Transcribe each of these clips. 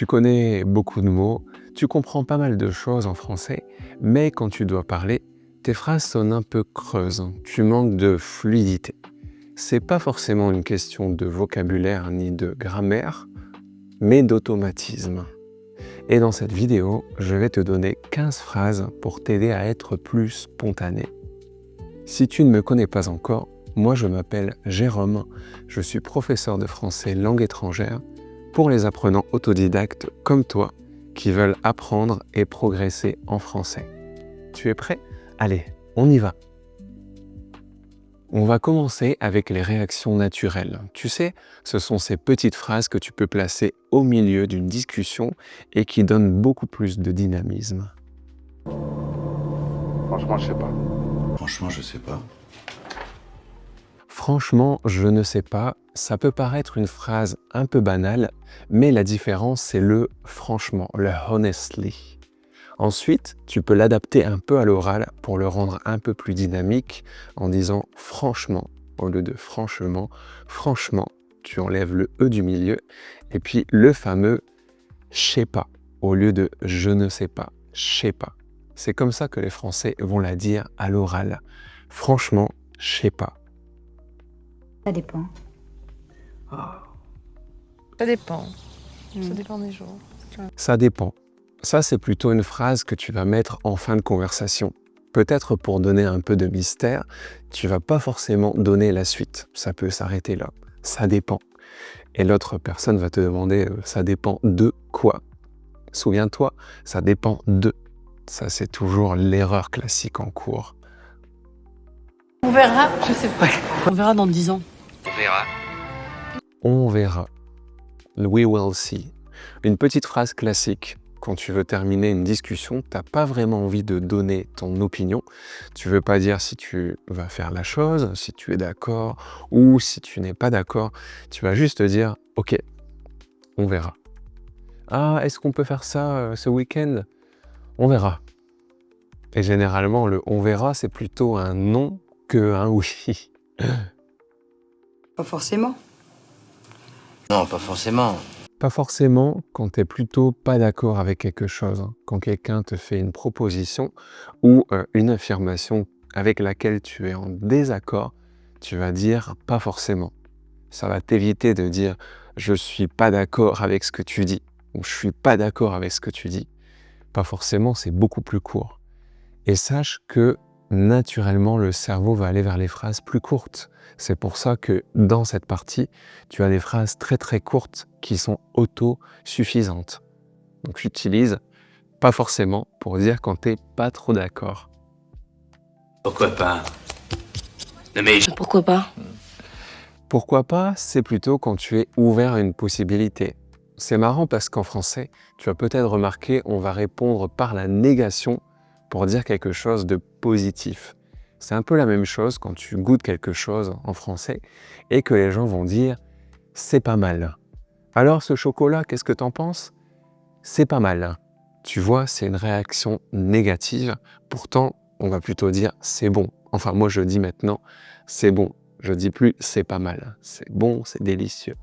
Tu connais beaucoup de mots, tu comprends pas mal de choses en français, mais quand tu dois parler, tes phrases sonnent un peu creuses, tu manques de fluidité. C'est pas forcément une question de vocabulaire ni de grammaire, mais d'automatisme. Et dans cette vidéo, je vais te donner 15 phrases pour t'aider à être plus spontané. Si tu ne me connais pas encore, moi je m'appelle Jérôme, je suis professeur de français langue étrangère pour les apprenants autodidactes comme toi qui veulent apprendre et progresser en français. Tu es prêt? Allez, on y va! On va commencer avec les réactions naturelles. Tu sais, ce sont ces petites phrases que tu peux placer au milieu d'une discussion et qui donnent beaucoup plus de dynamisme. Franchement, je sais pas. Franchement, je sais pas. Franchement, je ne sais pas, ça peut paraître une phrase un peu banale, mais la différence c'est le franchement, le honestly. Ensuite, tu peux l'adapter un peu à l'oral pour le rendre un peu plus dynamique en disant franchement au lieu de franchement. Franchement, tu enlèves le E du milieu et puis le fameux je sais pas au lieu de je ne sais pas, je sais pas. C'est comme ça que les Français vont la dire à l'oral. Franchement, je sais pas. Ça dépend. Ça dépend. Ça dépend des jours. Ça dépend. Ça, c'est plutôt une phrase que tu vas mettre en fin de conversation. Peut-être pour donner un peu de mystère, tu vas pas forcément donner la suite. Ça peut s'arrêter là. Ça dépend. Et l'autre personne va te demander ça dépend de quoi? Souviens-toi, ça dépend de. Ça, c'est toujours l'erreur classique en cours. On verra, je sais pas. On verra dans 10 ans. On verra. We will see. Une petite phrase classique. Quand tu veux terminer une discussion, tu n'as pas vraiment envie de donner ton opinion. Tu veux pas dire si tu vas faire la chose, si tu es d'accord ou si tu n'es pas d'accord. Tu vas juste dire « Ok, on verra ». Ah, est-ce qu'on peut faire ça ce week-end? On verra. Et généralement, le « on verra », c'est plutôt un non que un oui. Pas forcément. Non, pas forcément. Pas forcément quand tu es plutôt pas d'accord avec quelque chose. Quand quelqu'un te fait une proposition ou une affirmation avec laquelle tu es en désaccord, tu vas dire pas forcément. Ça va t'éviter de dire je suis pas d'accord avec ce que tu dis ou je suis pas d'accord avec ce que tu dis. Pas forcément, c'est beaucoup plus court. Et sache que naturellement, le cerveau va aller vers les phrases plus courtes. C'est pour ça que dans cette partie, tu as des phrases très très courtes qui sont autosuffisantes. Donc j'utilise pas forcément pour dire quand t'es pas trop d'accord. Pourquoi pas? Non mais Pourquoi pas? Pourquoi pas, c'est plutôt quand tu es ouvert à une possibilité. C'est marrant parce qu'en français, tu as peut-être remarqué, on va répondre par la négation pour dire quelque chose de positif. C'est un peu la même chose quand tu goûtes quelque chose en français et que les gens vont dire « c'est pas mal ». Alors ce chocolat, qu'est-ce que t'en penses? C'est pas mal. Tu vois, c'est une réaction négative. Pourtant, on va plutôt dire « c'est bon ». Enfin, moi je dis maintenant « c'est bon ». Je dis plus « c'est pas mal ». C'est bon, c'est délicieux.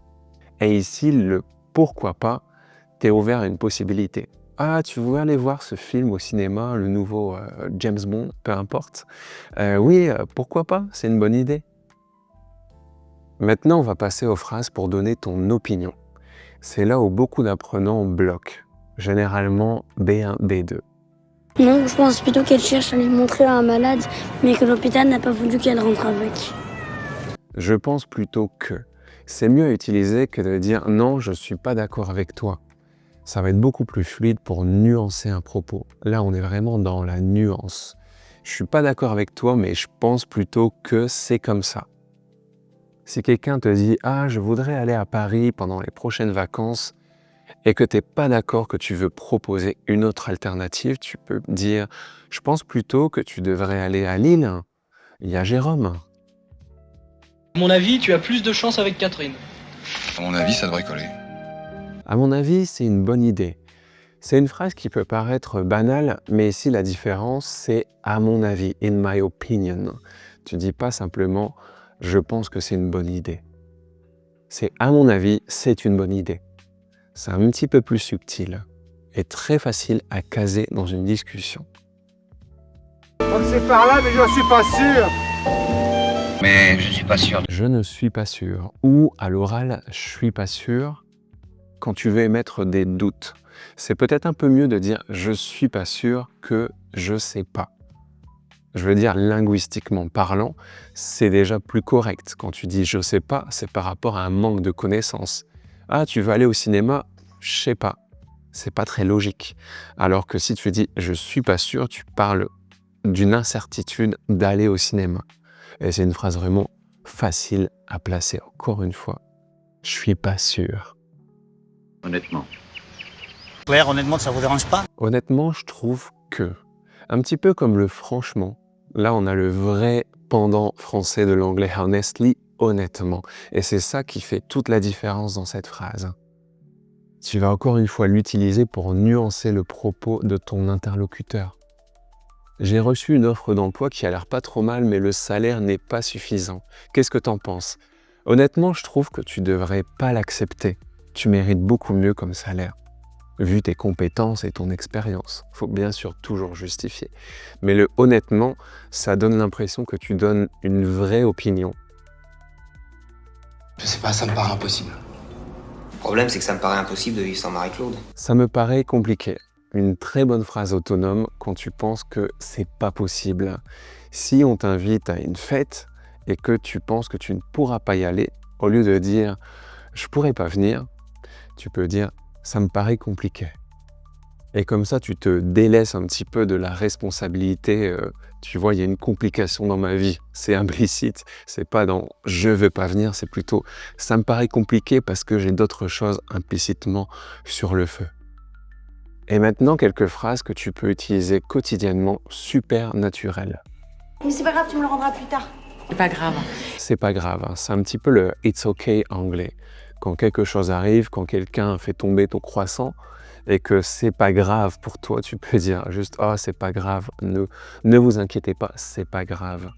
Et ici, le « pourquoi pas », t'es ouvert à une possibilité. Ah, tu veux aller voir ce film au cinéma, le nouveau James Bond, peu importe. Oui, pourquoi pas, c'est une bonne idée. Maintenant, on va passer aux phrases pour donner ton opinion. C'est là où beaucoup d'apprenants bloquent, généralement B1, B2. Non, je pense plutôt qu'elle cherche à les montrer à un malade, mais que l'hôpital n'a pas voulu qu'elle rentre avec. Je pense plutôt que c'est mieux à utiliser que de dire « non, je ne suis pas d'accord avec toi ». Ça va être beaucoup plus fluide pour nuancer un propos. Là, on est vraiment dans la nuance. Je suis pas d'accord avec toi, mais je pense plutôt que c'est comme ça. Si quelqu'un te dit « Ah, je voudrais aller à Paris pendant les prochaines vacances » et que tu n'es pas d'accord, que tu veux proposer une autre alternative, tu peux dire « Je pense plutôt que tu devrais aller à Lille. Il y a Jérôme. » À mon avis, tu as plus de chance avec Catherine. À mon avis, ça devrait coller. À mon avis, c'est une bonne idée. C'est une phrase qui peut paraître banale, mais ici la différence, c'est « à mon avis »,« in my opinion ». Tu dis pas simplement « je pense que c'est une bonne idée ». C'est « à mon avis, c'est une bonne idée ». C'est un petit peu plus subtil et très facile à caser dans une discussion. C'est par là, mais je suis pas sûr. Mais je suis pas sûr. Je ne suis pas sûr. Ou à l'oral, je suis pas sûr. Quand tu veux émettre des doutes, c'est peut-être un peu mieux de dire je suis pas sûr que je sais pas. Je veux dire, linguistiquement parlant, c'est déjà plus correct. Quand tu dis je sais pas, c'est par rapport à un manque de connaissances. Ah, tu veux aller au cinéma? Je sais pas. C'est pas très logique. Alors que si tu dis je suis pas sûr, tu parles d'une incertitude d'aller au cinéma. Et c'est une phrase vraiment facile à placer. Encore une fois, je suis pas sûr. Honnêtement. Claire, honnêtement, ça vous dérange pas? Honnêtement, je trouve que, un petit peu comme le franchement, là on a le vrai pendant français de l'anglais honestly, honnêtement. Et c'est ça qui fait toute la différence dans cette phrase. Tu vas encore une fois l'utiliser pour nuancer le propos de ton interlocuteur. J'ai reçu une offre d'emploi qui a l'air pas trop mal, mais le salaire n'est pas suffisant. Qu'est-ce que t'en penses? Honnêtement, je trouve que tu devrais pas l'accepter. Tu mérites beaucoup mieux comme salaire, vu tes compétences et ton expérience. Faut bien sûr toujours justifier. Mais le honnêtement, ça donne l'impression que tu donnes une vraie opinion. Je sais pas, ça me paraît impossible. Le problème, c'est que ça me paraît impossible de vivre sans Marie-Claude. Ça me paraît compliqué. Une très bonne phrase autonome quand tu penses que c'est pas possible. Si on t'invite à une fête et que tu penses que tu ne pourras pas y aller, au lieu de dire « je pourrais pas venir », tu peux dire « ça me paraît compliqué ». Et comme ça, tu te délaisses un petit peu de la responsabilité. Tu vois, il y a une complication dans ma vie. C'est implicite. C'est pas dans « je veux pas venir », c'est plutôt « ça me paraît compliqué parce que j'ai d'autres choses implicitement sur le feu ». Et maintenant, quelques phrases que tu peux utiliser quotidiennement, super naturelles. Mais c'est pas grave, tu me le rendras plus tard. C'est pas grave. C'est pas grave, hein. C'est un petit peu le « it's okay » anglais. Quand quelque chose arrive, quand quelqu'un fait tomber ton croissant et que c'est pas grave pour toi, tu peux dire juste « oh, c'est pas grave, ne vous inquiétez pas, c'est pas grave ».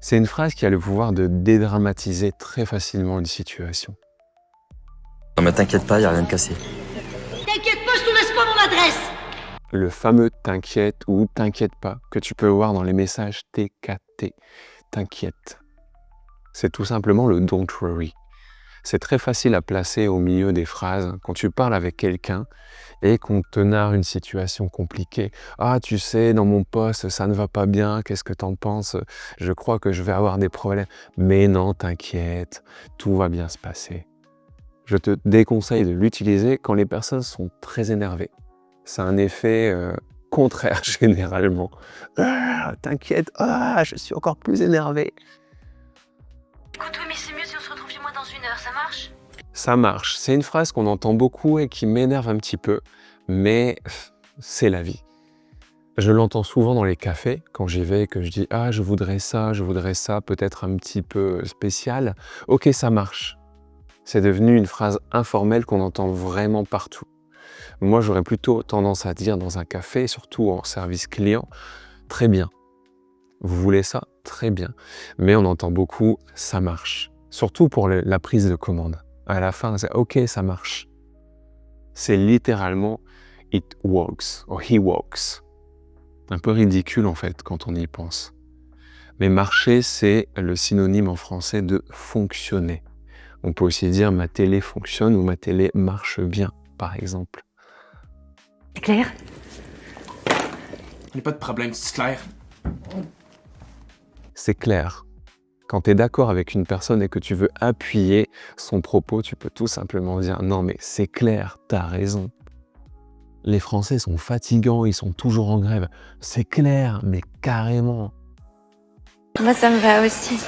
C'est une phrase qui a le pouvoir de dédramatiser très facilement une situation. Non mais t'inquiète pas, y a rien de cassé. T'inquiète pas, je te laisse pas mon adresse. Le fameux « t'inquiète » ou « t'inquiète pas » que tu peux voir dans les messages TKT. T'inquiète. C'est tout simplement le « don't worry ». C'est très facile à placer au milieu des phrases quand tu parles avec quelqu'un et qu'on te narre une situation compliquée. « Ah, tu sais, dans mon poste, ça ne va pas bien, qu'est-ce que t'en penses? Je crois que je vais avoir des problèmes. » Mais non, t'inquiète, tout va bien se passer. Je te déconseille de l'utiliser quand les personnes sont très énervées. C'est un effet contraire généralement. Ah, t'inquiète, ah, je suis encore plus énervé. Écoute, oui, mais c'est mieux si on se retrouve chez moi dans 1 heure, ça marche? Ça marche. C'est une phrase qu'on entend beaucoup et qui m'énerve un petit peu, mais c'est la vie. Je l'entends souvent dans les cafés, quand j'y vais et que je dis « ah, je voudrais ça, peut-être un petit peu spécial ». Ok, ça marche. C'est devenu une phrase informelle qu'on entend vraiment partout. Moi, j'aurais plutôt tendance à dire dans un café, surtout en service client, « très bien ». Vous voulez ça? Très bien. Mais on entend beaucoup « ça marche ». Surtout pour la prise de commande. À la fin, c'est « ok, ça marche ». C'est littéralement « it works » ou « he works ». Un peu ridicule en fait quand on y pense. Mais marcher, c'est le synonyme en français de fonctionner. On peut aussi dire ma télé fonctionne ou ma télé marche bien, par exemple. C'est clair? Il n'y a pas de problème, c'est clair. C'est clair. Quand tu es d'accord avec une personne et que tu veux appuyer son propos, tu peux tout simplement dire « non mais c'est clair, t'as raison ». Les Français sont fatigants, ils sont toujours en grève. C'est clair, mais carrément. Moi, ça me va aussi.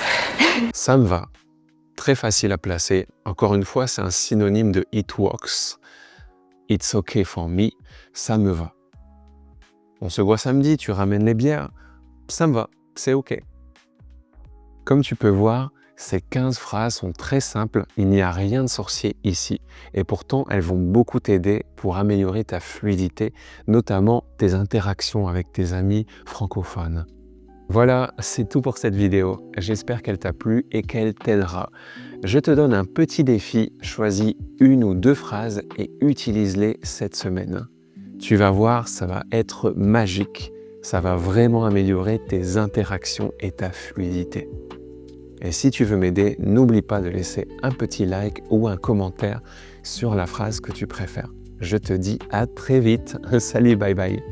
Ça me va. Très facile à placer. Encore une fois, c'est un synonyme de « it works ». It's okay for me. Ça me va. On se voit samedi, tu ramènes les bières. Ça me va, c'est ok. Comme tu peux voir, ces 15 phrases sont très simples, il n'y a rien de sorcier ici. Et pourtant, elles vont beaucoup t'aider pour améliorer ta fluidité, notamment tes interactions avec tes amis francophones. Voilà, c'est tout pour cette vidéo. J'espère qu'elle t'a plu et qu'elle t'aidera. Je te donne un petit défi, choisis 1 ou 2 phrases et utilise-les cette semaine. Tu vas voir, ça va être magique. Ça va vraiment améliorer tes interactions et ta fluidité. Et si tu veux m'aider, n'oublie pas de laisser un petit like ou un commentaire sur la phrase que tu préfères. Je te dis à très vite. Salut, bye bye.